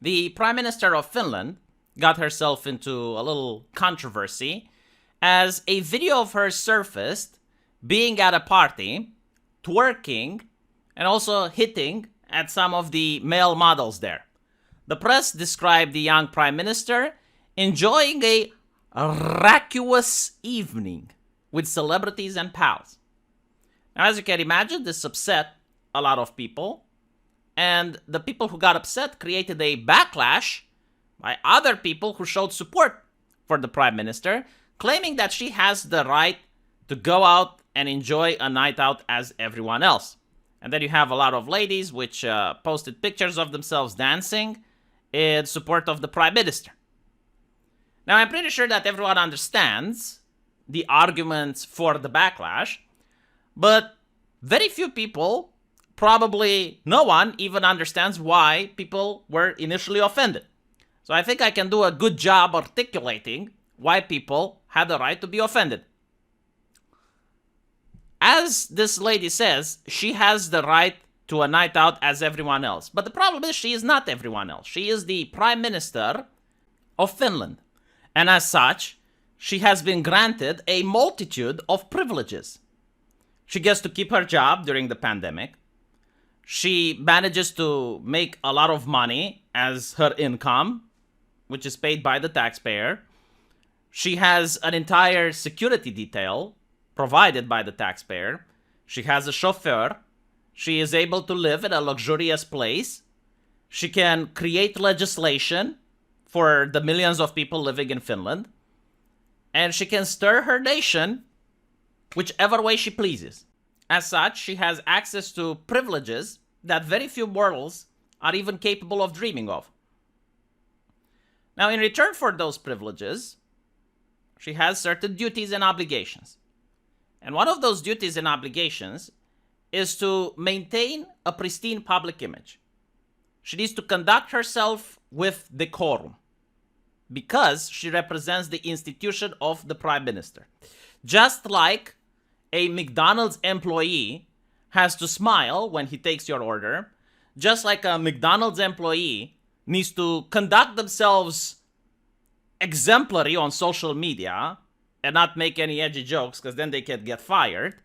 The Prime Minister of Finland got herself into a little controversy as a video of her surfaced being at a party, twerking, and also hitting at some of the male models there. The press described the young Prime Minister enjoying a raucous evening with celebrities and pals. Now, as you can imagine, this upset a lot of people, and the people who got upset created a backlash by other people who showed support for the Prime Minister, claiming that she has the right to go out and enjoy a night out as everyone else. And then you have a lot of ladies which posted pictures of themselves dancing in support of the Prime Minister. Now, I'm pretty sure that everyone understands the arguments for the backlash, but very few people, probably no one, even understands why people were initially offended. So I think I can do a good job articulating why people had the right to be offended. As this lady says, she has the right to a night out as everyone else. But the problem is she is not everyone else. She is the Prime Minister of Finland. And as such, she has been granted a multitude of privileges. She gets to keep her job during the pandemic. She manages to make a lot of money as her income, which is paid by the taxpayer. She has an entire security detail provided by the taxpayer. She has a chauffeur. She is able to live in a luxurious place. She can create legislation for the millions of people living in Finland. And she can stir her nation whichever way she pleases. As such, she has access to privileges that very few mortals are even capable of dreaming of. Now, in return for those privileges, she has certain duties and obligations. And one of those duties and obligations is to maintain a pristine public image. She needs to conduct herself with decorum because she represents the institution of the Prime Minister. Just like a McDonald's employee has to smile when he takes your order, just like a McDonald's employee needs to conduct themselves exemplary on social media and not make any edgy jokes because then they can get fired,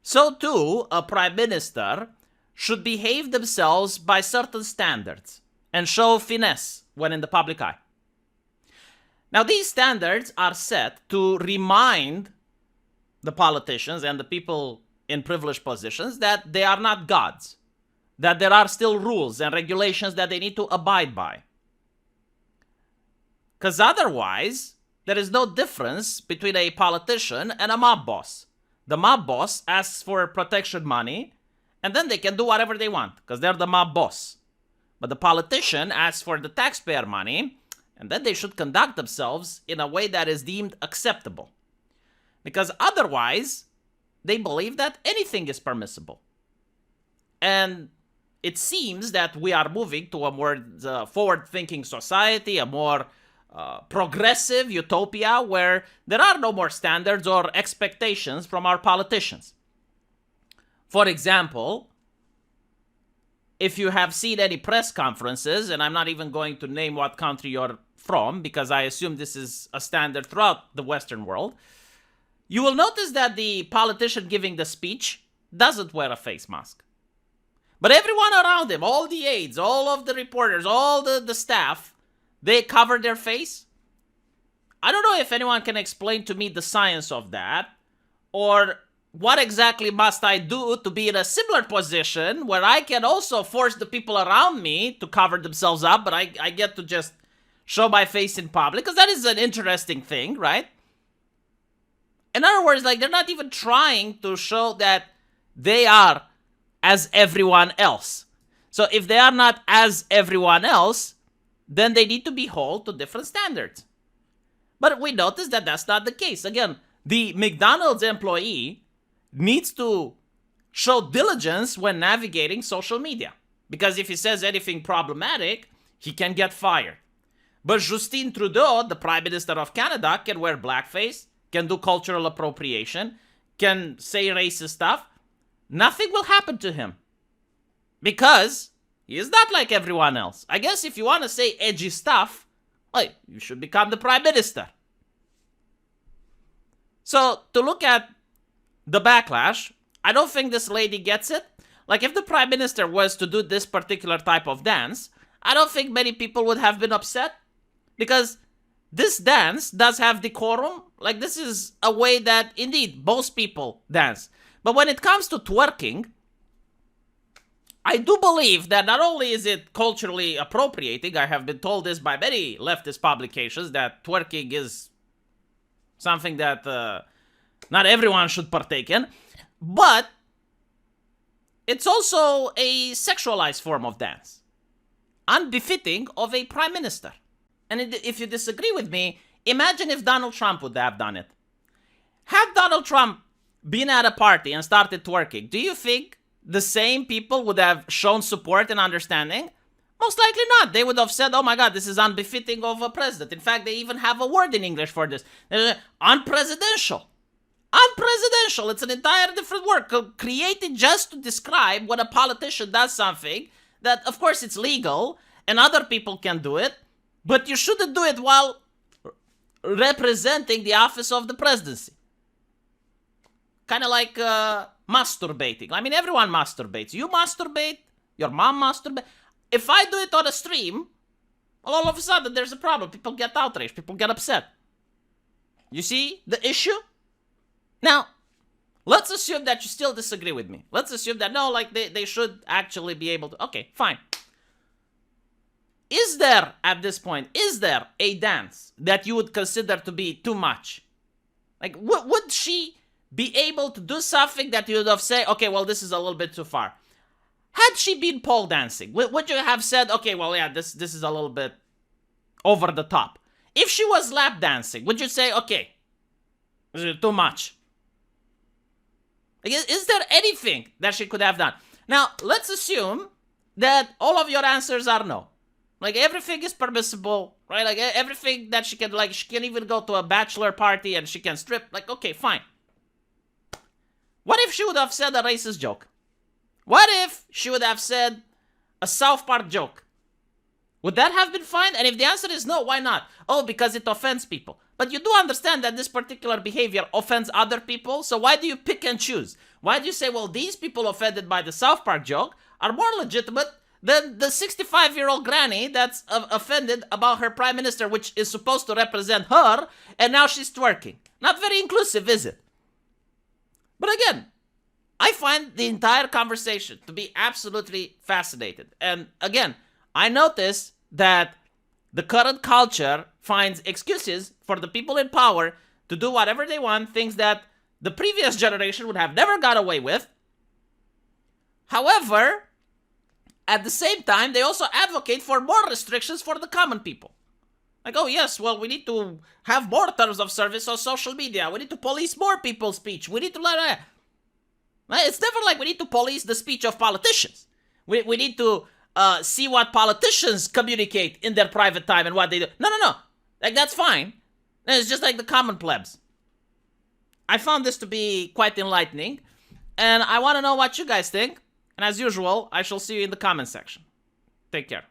so too a Prime Minister should behave themselves by certain standards and show finesse when in the public eye. Now, these standards are set to remind the politicians and the people in privileged positions that they are not gods, that there are still rules and regulations that they need to abide by. Because otherwise, there is no difference between a politician and a mob boss. The mob boss asks for protection money, and then they can do whatever they want, because they're the mob boss. But the politician asks for the taxpayer money, and then they should conduct themselves in a way that is deemed acceptable. Because otherwise, they believe that anything is permissible. And it seems that we are moving to a more forward-thinking society, a more progressive utopia where there are no more standards or expectations from our politicians. For example, if you have seen any press conferences, and I'm not even going to name what country you're from because I assume this is a standard throughout the Western world, you will notice that the politician giving the speech doesn't wear a face mask. But everyone around him, all the aides, all of the reporters, all the staff, they cover their face. I don't know if anyone can explain to me the science of that, or what exactly must I do to be in a similar position where I can also force the people around me to cover themselves up, but I get to just show my face in public, because that is an interesting thing, right? In other words, like, they're not even trying to show that they are as everyone else. So if they are not as everyone else, then they need to be held to different standards. But we notice that that's not the case. Again, the McDonald's employee needs to show diligence when navigating social media. Because if he says anything problematic, he can get fired. But Justin Trudeau, the Prime Minister of Canada, can wear blackface, can do cultural appropriation, can say racist stuff. Nothing will happen to him. Because He is not like everyone else. I guess if you want to say edgy stuff, well, you should become the prime minister. So, to look at the backlash, I don't think this lady gets it. Like, if the prime minister was to do this particular type of dance, I don't think many people would have been upset. Because this dance does have decorum. Like, this is a way that, indeed, most people dance. But when it comes to twerking, I do believe that not only is it culturally appropriating, I have been told this by many leftist publications, that twerking is something that not everyone should partake in, but it's also a sexualized form of dance, unbefitting of a prime minister. And if you disagree with me, imagine if Donald Trump would have done it. Had Donald Trump been at a party and started twerking, do you think the same people would have shown support and understanding? Most likely not. They would have said, oh my god, this is unbefitting of a president. In fact, they even have a word in English for this. Unpresidential. Unpresidential. It's an entire different word created just to describe when a politician does something that, of course, it's legal and other people can do it, but you shouldn't do it while representing the office of the presidency. Kind of like masturbating. I mean, everyone masturbates. You masturbate, your mom masturbates. If I do it on a stream, well, all of a sudden there's a problem. People get outraged. People get upset. You see the issue? Now, let's assume that you still disagree with me. Let's assume that, no, like, they should actually be able to. Okay, fine. Is there, at this point, is there a dance that you would consider to be too much? Like, would she be able to do something that you would have said, okay, well, this is a little bit too far? Had she been pole dancing, would you have said, okay, well, yeah, this is a little bit over the top? If she was lap dancing, would you say, okay, this is too much? Like, is there anything that she could have done? Now, let's assume that all of your answers are no. Like, everything is permissible, right? Like, everything that she can even go to a bachelor party and she can strip. Like, okay, fine. What if she would have said a racist joke? What if she would have said a South Park joke? Would that have been fine? And if the answer is no, why not? Oh, because it offends people. But you do understand that this particular behavior offends other people, so why do you pick and choose? Why do you say, well, these people offended by the South Park joke are more legitimate than the 65-year-old granny that's offended about her prime minister, which is supposed to represent her, and now she's twerking? Not very inclusive, is it? But again, I find the entire conversation to be absolutely fascinating. And again, I notice that the current culture finds excuses for the people in power to do whatever they want, things that the previous generation would have never got away with. However, at the same time, they also advocate for more restrictions for the common people. Like, oh yes, well, we need to have more terms of service on social media. We need to police more people's speech. We need to... It's never like we need to police the speech of politicians. We need to see what politicians communicate in their private time and what they do. No. Like, that's fine. It's just like the common plebs. I found this to be quite enlightening. And I want to know what you guys think. And as usual, I shall see you in the comment section. Take care.